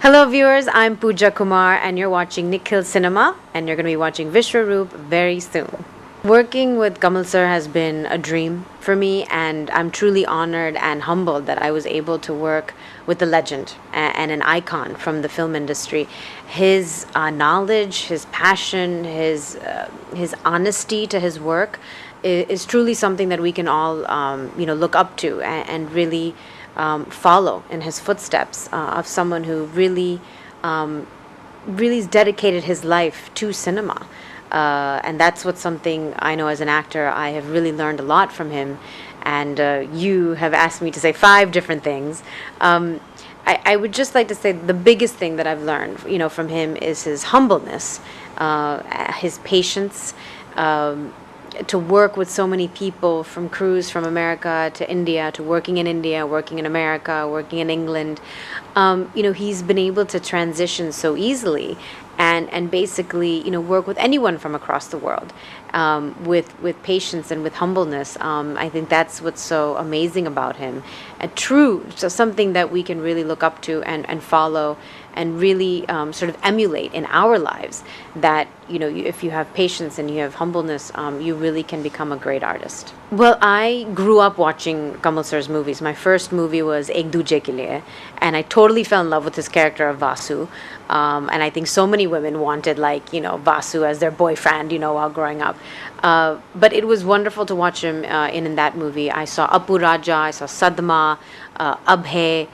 Hello viewers, I'm Pooja Kumar and you're watching Nikhil Cinema and you're going to be watching Vishwaroop very soon. Working with Kamal sir has been a dream for me, and I'm truly honored and humbled that I was able to work with a legend and an icon from the film industry. His knowledge, his passion, his honesty to his work is truly something that we can all look up to and really follow in his footsteps of someone who really has dedicated his life to cinema. And that's what something I know as an actor I have really learned a lot from him. And you have asked me to say 5 different things. I would just like to say the biggest thing that I've learned, from him is his humbleness, his patience, to work with so many people, from crews from America to India, to working in India, working in America, working in England. He's been able to transition so easily and basically, work with anyone from across the world, with patience and with humbleness. I think that's what's so amazing about him. So something that we can really look up to and follow and really sort of emulate in our lives, that if you have patience and you have humbleness, you really can become a great artist. Well, I grew up watching Kamal sir's movies. My first movie was Ek Duje Ke Liye, and I totally fell in love with his character of Vasu. And I think so many women wanted, Vasu as their boyfriend, while growing up. But it was wonderful to watch him in that movie. I saw Apu Raja, I saw Sadma, Abhay.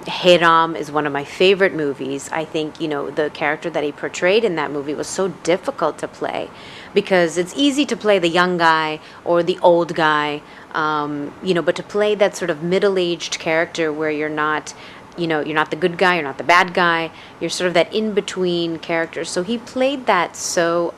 Hey Ram is one of my favorite movies. I think, the character that he portrayed in that movie was so difficult to play, because it's easy to play the young guy or the old guy, but to play that sort of middle-aged character where you're not the good guy, you're not the bad guy, you're sort of that in-between character. So he played that so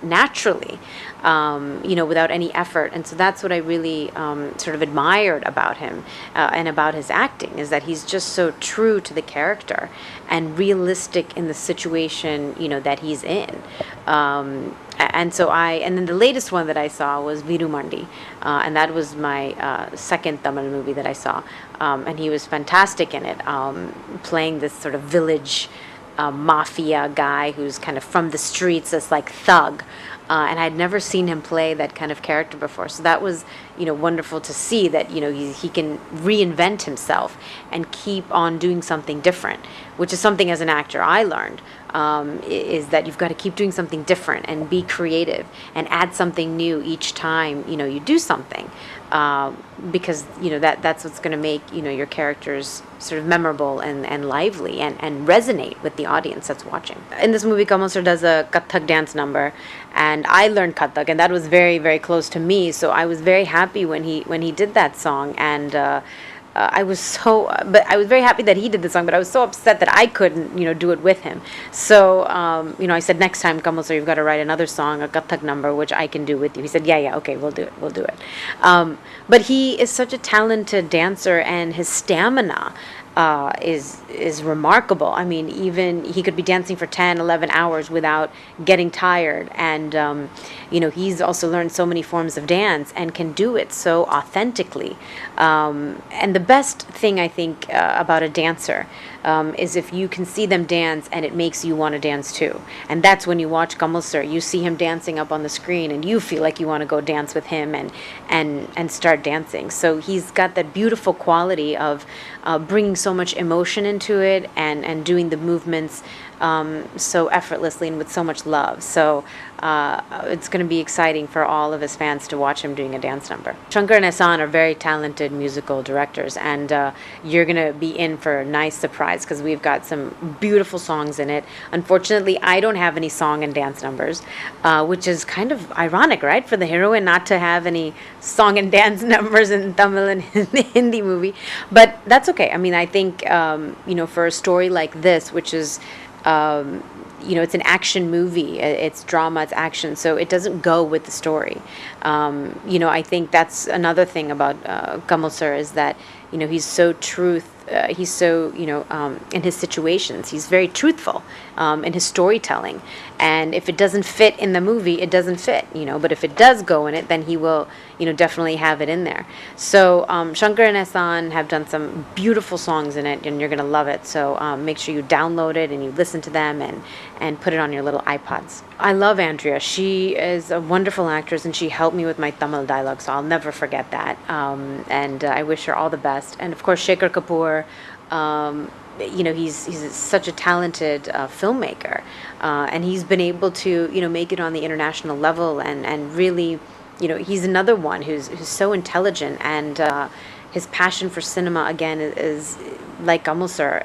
naturally, without any effort. And so that's what I really sort of admired about him and about his acting, is that he's just so true to the character and realistic in the situation, that he's in. And then the latest one that I saw was Virumandi, and that was my second Tamil movie that I saw, and he was fantastic in it, playing this sort of village mafia guy who's kind of from the streets, this like thug, and I'd never seen him play that kind of character before. So that was, wonderful to see that, he can reinvent himself and keep on doing something different, which is something as an actor I learned, is that you've got to keep doing something different and be creative and add something new each time, you do something, because, that's what's going to make, your characters sort of memorable and lively and resonate with the audience that's watching. In this movie, Kamal sir does a Kathak dance number, and I learned Kathak, and that was very, very close to me. So I was very happy when he did that song, and I was very happy that he did the song, but I was so upset that I couldn't, do it with him. So, I said, next time, Kamal sir, you've got to write another song, a Kathak number, which I can do with you. He said, yeah, okay, we'll do it. But he is such a talented dancer, and his stamina is remarkable. I mean, even he could be dancing for 10, 11 hours without getting tired. And, he's also learned so many forms of dance and can do it so authentically. And the best thing, I think, about a dancer is if you can see them dance and it makes you want to dance too. And that's when you watch Kamal sir. You see him dancing up on the screen and you feel like you want to go dance with him and start dancing. So he's got that beautiful quality of bringing so much emotion into it and doing the movements so effortlessly and with so much love. So it's going to be exciting for all of his fans to watch him doing a dance number. Shankar and Ehsan are very talented musical directors, and you're going to be in for a nice surprise because we've got some beautiful songs in it. Unfortunately, I don't have any song and dance numbers, which is kind of ironic, right, for the heroine not to have any song and dance numbers in Tamil and Hindi movie. But that's okay. I mean, I think, for a story like this, which is it's an action movie, it's drama, it's action, so it doesn't go with the story. I think that's another thing about Kamal sir, is that he's so in his situations. He's very truthful in his storytelling, and if it doesn't fit in the movie, it doesn't fit. But if it does go in it, then he will definitely have it in there. So Shankar and Ehsan have done some beautiful songs in it, and you're gonna love it. So make sure you download it and you listen to them and put it on your little iPods. I love Andrea. She is a wonderful actress, and she helped me with my Tamil dialogue, so I'll never forget that. And I wish her all the best. And of course, Shekhar Kapoor. He's such a talented filmmaker, and he's been able to make it on the international level, and really, he's another one who's so intelligent, and his passion for cinema again is like Kamal sir.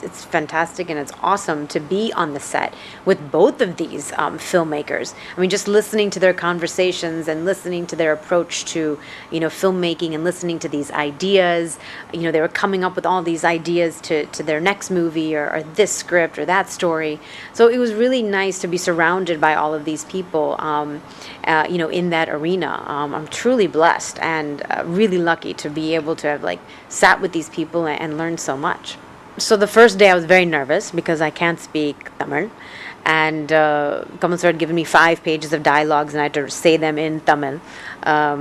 It's fantastic, and it's awesome to be on the set with both of these filmmakers. I mean, just listening to their conversations and listening to their approach to filmmaking, and listening to these ideas. They were coming up with all these ideas to their next movie, or this script or that story. So it was really nice to be surrounded by all of these people in that arena. I'm truly blessed and really lucky to be able to have sat with these people and learned so much. So the first day I was very nervous because I can't speak Tamil, and Kamal sir had given me 5 pages of dialogues, and I had to say them in Tamil. I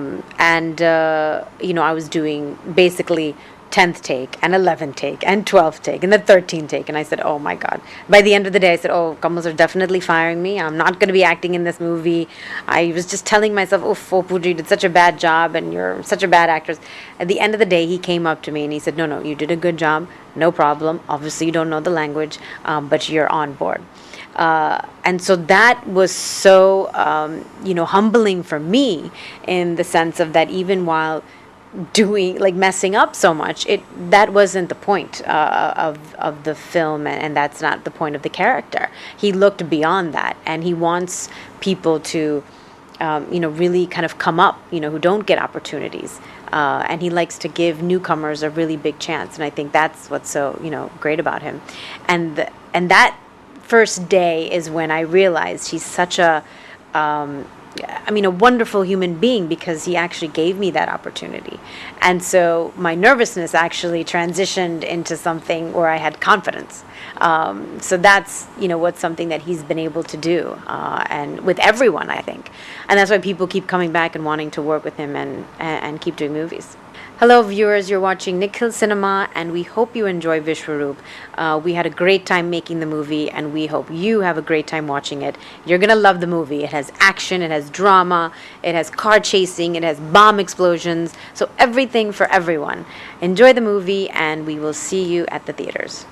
was doing basically 10th take and 11th take and 12th take and the 13th take, and I said, oh my god. By the end of the day I said, oh, Kamal sir definitely firing me. I'm not going to be acting in this movie. I was just telling myself, oh Pooja, you did such a bad job and you're such a bad actress. At the end of the day, he came up to me and he said, no, you did a good job, no problem. Obviously you don't know the language, but you're on board. And so that was so humbling for me, in the sense of that even while doing messing up so much, that wasn't the point of the film, and that's not the point of the character. He looked beyond that, and he wants people to really kind of come up, who don't get opportunities, and he likes to give newcomers a really big chance, and I think that's what's so great about him. And that first day is when I realized he's such a wonderful human being, because he actually gave me that opportunity. And so my nervousness actually transitioned into something where I had confidence. So that's, what's something that he's been able to do, and with everyone, I think. And that's why people keep coming back and wanting to work with him and keep doing movies. Hello viewers, you're watching Nikhil Cinema, and we hope you enjoy Vishwaroop. We had a great time making the movie, and we hope you have a great time watching it. You're going to love the movie. It has action, it has drama, it has car chasing, it has bomb explosions, so everything for everyone. Enjoy the movie, and we will see you at the theaters.